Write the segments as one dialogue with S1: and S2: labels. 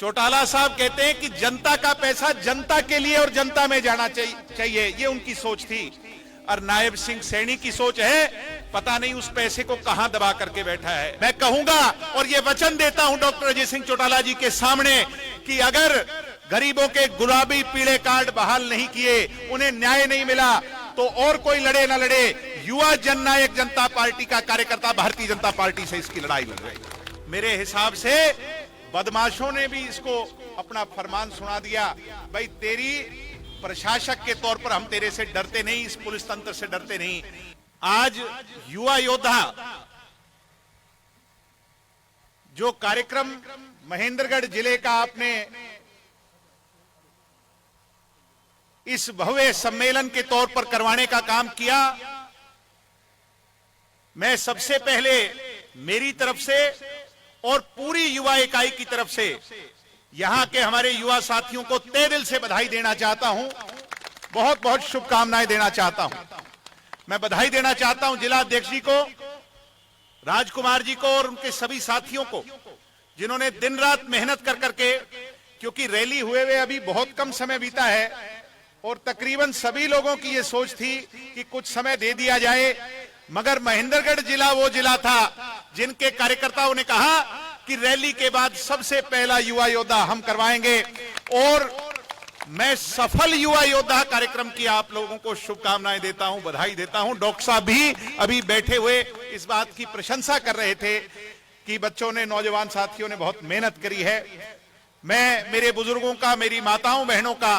S1: चौटाला साहब कहते हैं कि जनता का पैसा जनता के लिए और जनता में जाना चाहिए, ये उनकी सोच थी। और नायब सिंह सैनी की सोच है, पता नहीं उस पैसे को कहां दबा करके बैठा है। मैं कहूंगा और ये वचन देता हूं डॉक्टर अजय सिंह चौटाला जी के सामने कि अगर गरीबों के गुलाबी पीले कार्ड बहाल नहीं किए, उन्हें न्याय नहीं मिला, तो और कोई लड़े ना लड़े, युवा जननायक जनता पार्टी का कार्यकर्ता भारतीय जनता पार्टी से इसकी लड़ाई लड़ रही है। मेरे हिसाब से बदमाशों ने भी इसको अपना फरमान सुना दिया। भाई तेरी प्रशासक के तौर पर हम तेरे से डरते नहीं, इस पुलिस तंत्र से डरते नहीं। आज युवा योद्धा जो कार्यक्रम महेंद्रगढ़ जिले का आपने इस भव्य सम्मेलन के तौर पर करवाने का काम किया, मैं सबसे पहले मेरी तरफ से और पूरी युवा इकाई की तरफ से यहां के हमारे युवा साथियों को तहे दिल से बधाई देना चाहता हूं, बहुत बहुत शुभकामनाएं देना चाहता हूं। मैं बधाई देना चाहता हूं जिला अध्यक्ष जी को, राजकुमार जी को और उनके सभी साथियों को, जिन्होंने दिन रात मेहनत कर करके, क्योंकि रैली हुए हुए अभी बहुत कम समय बीता है और तकरीबन सभी लोगों की यह सोच थी कि कुछ समय दे दिया जाए, मगर महेंद्रगढ़ जिला वो जिला था जिनके कार्यकर्ताओं ने कहा कि रैली के बाद सबसे पहला युवा योद्धा हम करवाएंगे। और मैं सफल युवा योद्धा कार्यक्रम की आप लोगों को शुभकामनाएं देता हूं, बधाई देता हूं। डॉक्टर साहब भी अभी बैठे हुए इस बात की प्रशंसा कर रहे थे कि बच्चों ने, नौजवान साथियों ने बहुत मेहनत करी है। मैं मेरे बुजुर्गों का, मेरी माताओं बहनों का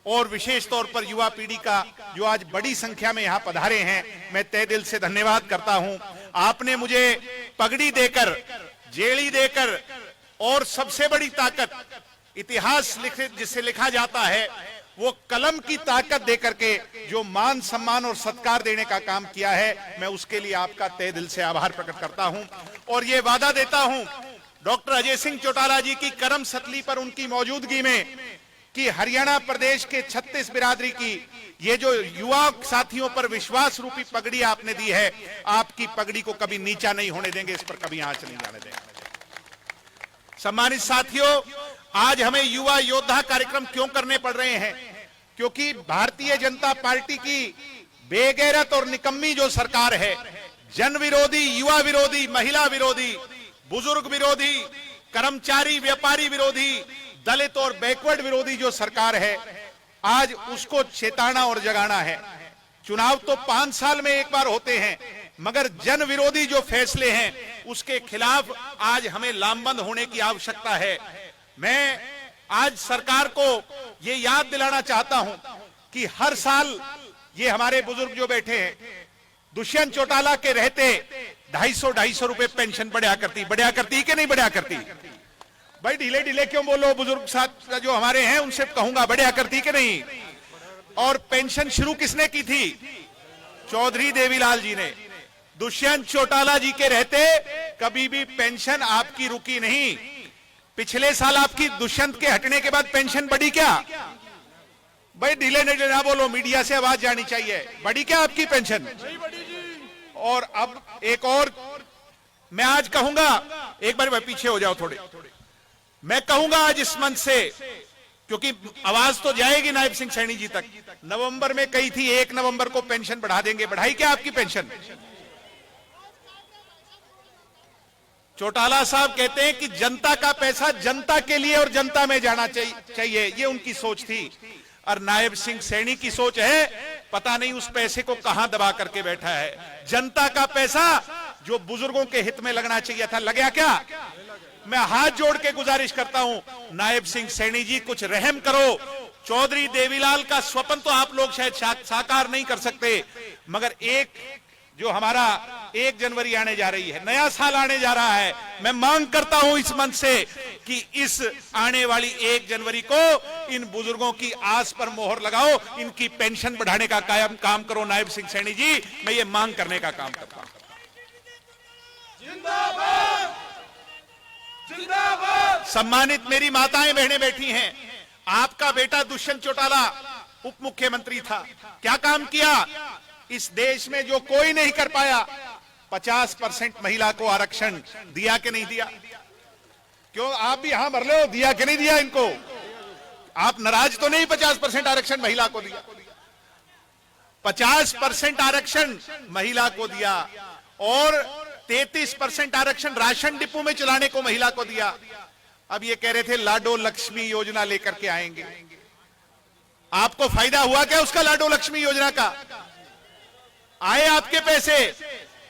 S1: और विशेष तौर पर युवा पीढ़ी का जो आज बड़ी संख्या में यहां पधारे हैं, मैं तहे दिल से धन्यवाद करता हूं। आपने मुझे पगड़ी देकर, जेड़ी देकर और सबसे बड़ी ताकत, इतिहास जिसे लिखा जाता है, वो कलम की ताकत देकर के जो मान सम्मान और सत्कार देने का काम किया है, मैं उसके लिए आपका तहे दिल से आभार प्रकट करता हूं। और ये वादा देता हूं डॉक्टर अजय सिंह चौटाला जी की करम सतली पर उनकी मौजूदगी में कि हरियाणा प्रदेश के 36 बिरादरी की ये जो युवा साथियों पर विश्वास रूपी पगड़ी आपने दी है, आपकी पगड़ी को कभी नीचा नहीं होने देंगे, इस पर कभी आंच नहीं आने देंगे। सम्मानित साथियों, आज हमें युवा योद्धा कार्यक्रम क्यों करने पड़ रहे हैं? क्योंकि भारतीय जनता पार्टी की बेगैरत और निकम्मी जो सरकार है, जन विरोधी, युवा विरोधी, महिला विरोधी, बुजुर्ग विरोधी, कर्मचारी व्यापारी विरोधी, दलित और बैकवर्ड विरोधी जो सरकार है, आज उसको चेताना और जगाना है। चुनाव तो 5 साल में एक बार होते हैं, मगर जन विरोधी जो फैसले हैं उसके खिलाफ आज हमें लामबंद होने की आवश्यकता है। मैं आज सरकार को ये याद दिलाना चाहता हूं कि हर साल ये हमारे बुजुर्ग जो बैठे हैं, दुष्यंत चौटाला के रहते 250 रुपए पेंशन बढ़ा करती कि नहीं बढ़ा करती? भाई ढीले ढीले क्यों बोलो, बुजुर्ग साथ जो हमारे हैं उनसे कहूंगा, बढ़िया करती कि नहीं? और पेंशन शुरू किसने की थी? चौधरी देवीलाल जी ने। दुष्यंत चौटाला जी के रहते कभी भी पेंशन आपकी रुकी नहीं। पिछले साल आपकी दुष्यंत के हटने के बाद पेंशन बढ़ी क्या? भाई ढीले ढीले ना बोलो, मीडिया से आवाज जानी चाहिए। बढ़ी क्या आपकी पेंशन? और अब एक और मैं आज कहूंगा, एक बार पीछे हो जाओ थोड़े, मैं कहूंगा आज इस मंच से, क्योंकि आवाज तो जाएगी नायब सिंह सैनी जी तक। नवंबर में कही थी 1 नवंबर को पेंशन बढ़ा देंगे, बढ़ाई क्या आपकी पेंशन? चौटाला साहब कहते हैं कि जनता का पैसा जनता के लिए और जनता में जाना चाहिए, ये उनकी सोच थी। और नायब सिंह सैनी की सोच है, पता नहीं उस पैसे को कहां दबा करके बैठा है। जनता का पैसा जो बुजुर्गों के हित में लगना चाहिए था, लगा क्या? मैं हाथ जोड़ के गुजारिश करता हूं, नायब सिंह सैनी जी कुछ रहम करो। चौधरी देवीलाल का स्वप्न तो आप लोग शायद साकार नहीं कर सकते, मगर एक जो हमारा 1 जनवरी आने जा रही है, नया साल आने जा रहा है, मैं मांग करता हूं इस मंच से कि इस आने वाली 1 जनवरी को इन बुजुर्गों की आस पर मोहर लगाओ, इनकी पेंशन बढ़ाने का कायम काम करो। नायब सिंह सैनी जी, मैं ये मांग करने का काम करता हूं। जिंदाबाद, जिंदाबाद। सम्मानित मेरी माताएं बहनें बैठी हैं, आपका बेटा दुष्यंत चौटाला उप मुख्यमंत्री था, क्या काम किया? इस देश में जो कोई नहीं कर पाया, 50% महिला को आरक्षण दिया कि नहीं दिया? क्यों आप भी यहां भर लो, दिया कि नहीं दिया इनको? आप नाराज तो नहीं 50% आरक्षण महिला को दिया? 50% आरक्षण महिला को दिया और 33% आरक्षण राशन डिपो में चलाने को महिला को दिया। अब ये कह रहे थे लाडो लक्ष्मी योजना लेकर के आएंगे। आपको फायदा हुआ क्या उसका? लाडो लक्ष्मी योजना का आए आपके पैसे?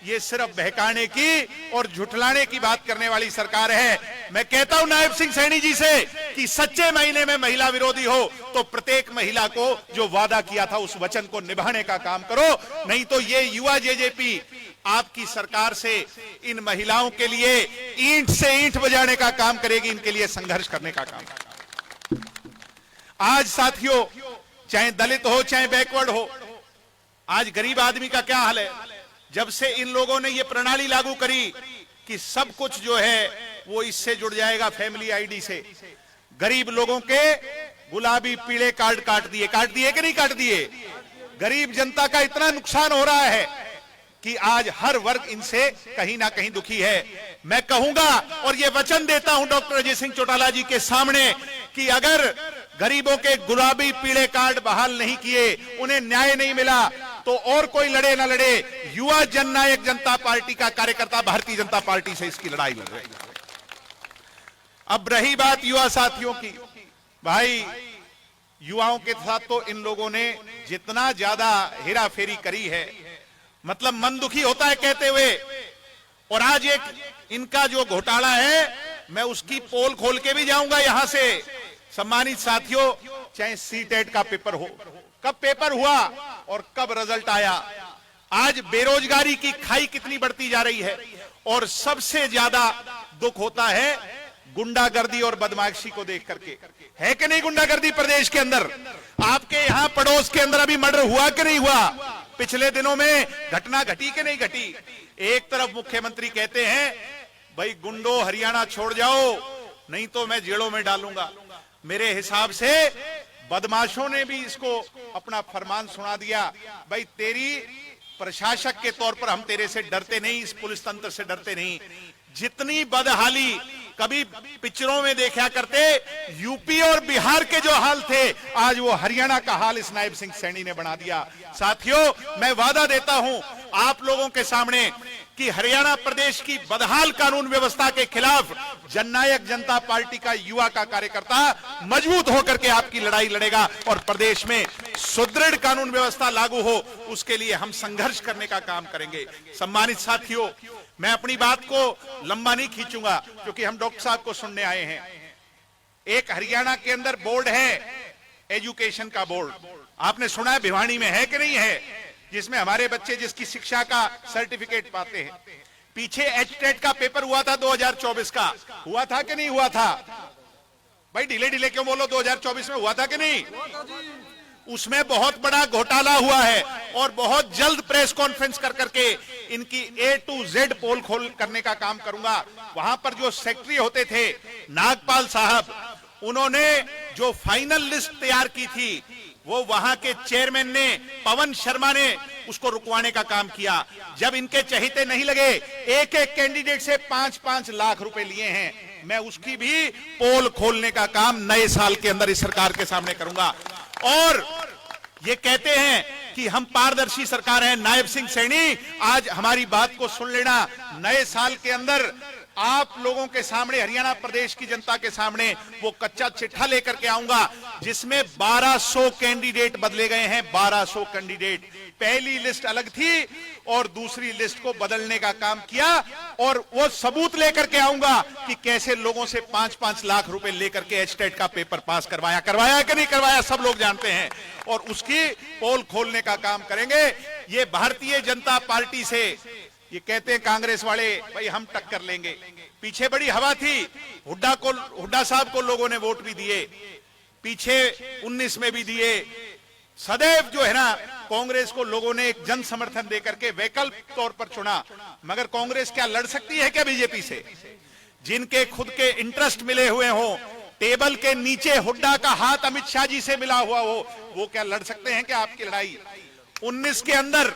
S1: ये सिर्फ बहकाने की और झुठलाने की बात करने वाली सरकार है। मैं कहता हूं नायब सिंह सैनी जी से कि सच्चे महीने में महिला विरोधी हो तो प्रत्येक महिला को जो वादा किया था उस वचन को निभाने का काम करो, नहीं तो ये युवा जेजेपी आपकी सरकार से इन महिलाओं के लिए ईंट से ईंट बजाने का काम करेगी, इनके लिए संघर्ष करने का काम। आज साथियों, चाहे दलित हो चाहे बैकवर्ड हो, आज गरीब आदमी का क्या हाल है? जब से इन लोगों ने ये प्रणाली लागू करी कि सब कुछ जो है वो इससे जुड़ जाएगा, फैमिली आईडी से, गरीब लोगों के गुलाबी पीले कार्ड काट दिए कि नहीं काट दिए? गरीब जनता का इतना नुकसान हो रहा है कि आज हर वर्ग इनसे कहीं ना कहीं दुखी है। मैं कहूंगा और ये वचन देता हूं डॉक्टर अजय सिंह चौटाला जी के सामने कि अगर गरीबों के गुलाबी पीले कार्ड बहाल नहीं किए, उन्हें न्याय नहीं मिला, तो और कोई लड़े ना लड़े, युवा जननायक जनता पार्टी का कार्यकर्ता भारतीय जनता पार्टी से इसकी लड़ाई लड़ रही है। अब रही बात युवा साथियों की, भाई युवाओं के साथ तो इन लोगों ने जितना ज्यादा हेराफेरी करी है, मतलब मन दुखी होता है कहते हुए। और आज एक इनका जो घोटाला है, मैं उसकी पोल खोल के भी जाऊंगा यहां से। सम्मानित साथियों, चाहे सीटेट का पेपर हो, कब पेपर हुआ और कब रिजल्ट आया, आज बेरोजगारी की खाई कितनी बढ़ती जा रही है। और सबसे ज्यादा दुख होता है गुंडागर्दी और बदमाशी को देख करके। है कि नहीं गुंडागर्दी प्रदेश के अंदर? आपके यहां पड़ोस के अंदर अभी मर्डर हुआ कि नहीं हुआ? पिछले दिनों में घटना घटी कि नहीं घटी? एक तरफ मुख्यमंत्री कहते हैं भाई गुंडो हरियाणा छोड़ जाओ नहीं तो मैं जेलों में डालूंगा। मेरे हिसाब से बदमाशों ने भी इसको अपना फरमान सुना दिया, भाई तेरी प्रशासक के तौर पर हम तेरे से डरते नहीं, इस पुलिस तंत्र से डरते नहीं। जितनी बदहाली कभी पिक्चरों में देखा करते यूपी और बिहार के जो हाल थे, आज वो हरियाणा का हाल इस नायब सिंह सैनी ने बना दिया। साथियों, मैं वादा देता हूं आप लोगों के सामने कि हरियाणा प्रदेश की बदहाल कानून व्यवस्था के खिलाफ जननायक जनता पार्टी का युवा का कार्यकर्ता मजबूत होकर के आपकी लड़ाई लड़ेगा और प्रदेश में सुदृढ़ कानून व्यवस्था लागू हो, उसके लिए हम संघर्ष करने का काम करेंगे। सम्मानित साथियों, मैं अपनी बात को लंबा नहीं खींचूंगा क्योंकि हम डॉक्टर साहब को सुनने आए हैं। एक हरियाणा के अंदर बोर्ड है एजुकेशन का बोर्ड, आपने सुना है भिवानी में है कि नहीं है, जिसमें हमारे बच्चे जिसकी शिक्षा का सर्टिफिकेट पाते हैं। पीछे एचटेट का पेपर हुआ था 2024 का, हुआ था कि नहीं हुआ था? भाई ढीले ढीले क्यों बोलो, 2024 में हुआ था कि नहीं? उसमें बहुत बड़ा घोटाला हुआ है और बहुत जल्द प्रेस कॉन्फ्रेंस कर करके इनकी A to Z पोल खोल करने का काम करूंगा। वहां पर जो सेक्रेटरी होते थे नागपाल साहब, उन्होंने जो फाइनल लिस्ट तैयार की थी वो वहां के चेयरमैन ने, पवन शर्मा ने उसको रुकवाने का काम किया। जब इनके चहेते नहीं लगे, एक एक कैंडिडेट से 5-5 लाख रुपए लिए हैं। मैं उसकी भी पोल खोलने का काम नए साल के अंदर इस सरकार के सामने करूंगा। और ये कहते हैं कि हम पारदर्शी सरकार हैं, नायब सिंह सैनी आज हमारी बात को सुन लेना। नए साल के अंदर आप लोगों के सामने, हरियाणा प्रदेश की जनता के सामने वो कच्चा चिट्ठा लेकर के आऊंगा जिसमें 1200 कैंडिडेट बदले गए हैं। 1200 कैंडिडेट, पहली लिस्ट अलग थी और दूसरी लिस्ट को बदलने का काम किया और वो सबूत लेकर के आऊंगा कि कैसे लोगों से 5-5 लाख रुपए लेकर के एचटेट का पेपर पास करवाया कि नहीं करवाया, सब लोग जानते हैं। और उसकी पोल खोलने का काम करेंगे। ये भारतीय जनता पार्टी से, ये कहते हैं कांग्रेस वाले भाई हम टक्कर लेंगे, पीछे बड़ी हवा थी, हुड्डा साहब को लोगों ने वोट भी दिए, पीछे 19 में भी दिए। सदैव जो है ना कांग्रेस को लोगों ने एक जन समर्थन देकर के वैकल्पिक तौर पर चुना। मगर कांग्रेस क्या लड़ सकती है क्या बीजेपी से? जिनके खुद के इंटरेस्ट मिले हुए हो, टेबल के नीचे हुड्डा का हाथ अमित शाह जी से मिला हुआ हो, वो क्या लड़ सकते हैं क्या आपकी लड़ाई? 19 के अंदर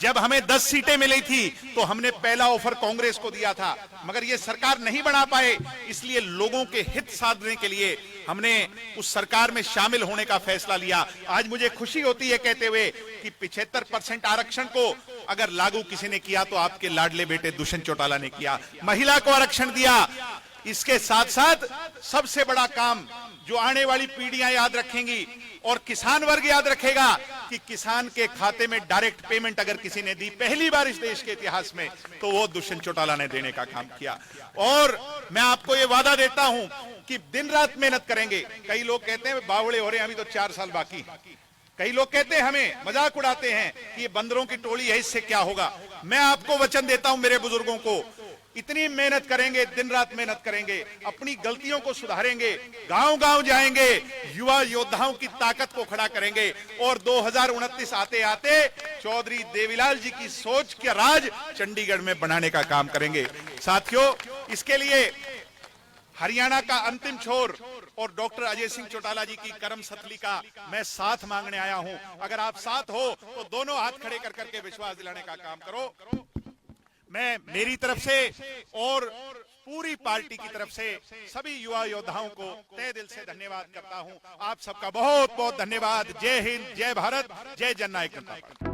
S1: जब हमें 10 सीटें मिली थी तो हमने पहला ऑफर कांग्रेस को दिया था, मगर ये सरकार नहीं बना पाए, इसलिए लोगों के हित साधने के लिए हमने उस सरकार में शामिल होने का फैसला लिया। आज मुझे खुशी होती है कहते हुए कि 75% आरक्षण को अगर लागू किसी ने किया तो आपके लाडले बेटे दुष्यंत चौटाला ने किया, महिला को आरक्षण दिया। इसके साथ साथ सबसे बड़ा काम जो आने वाली पीढ़ियां याद रखेंगी और किसान वर्ग याद रखेगा कि किसान के खाते में डायरेक्ट पेमेंट अगर किसी ने दी पहली बार इस देश के इतिहास में, तो वो दुष्यंत चौटाला ने देने का काम किया। और मैं आपको ये वादा देता हूं कि दिन रात मेहनत करेंगे। कई लोग कहते हैं बावड़े हो रहे हैं, अभी तो 4 साल बाकी। कई लोग कहते हैं, हमें मजाक उड़ाते हैं कि ये बंदरों की टोली है, इससे क्या होगा। मैं आपको वचन देता हूं मेरे बुजुर्गों को, इतनी मेहनत करेंगे, दिन रात मेहनत करेंगे, अपनी गलतियों को सुधारेंगे, गांव गांव जाएंगे, युवा योद्धाओं की ताकत को खड़ा करेंगे और 2029 आते आते चौधरी देवीलाल जी की सोच के राज चंडीगढ़ में बनाने का काम करेंगे। साथियों, इसके लिए हरियाणा का अंतिम छोर और डॉक्टर अजय सिंह चौटाला जी की करम सतली का मैं साथ मांगने आया हूं। अगर आप साथ हो तो दोनों हाथ खड़े कर करके विश्वास दिलाने का काम करो। मैं मेरी तरफ से और पूरी पार्टी की तरफ से सभी युवा योद्धाओं को तहे दिल से धन्यवाद करता हूं। आप सबका बहुत बहुत धन्यवाद। जय हिंद, जय भारत, जय जननायक जनता पार्टी।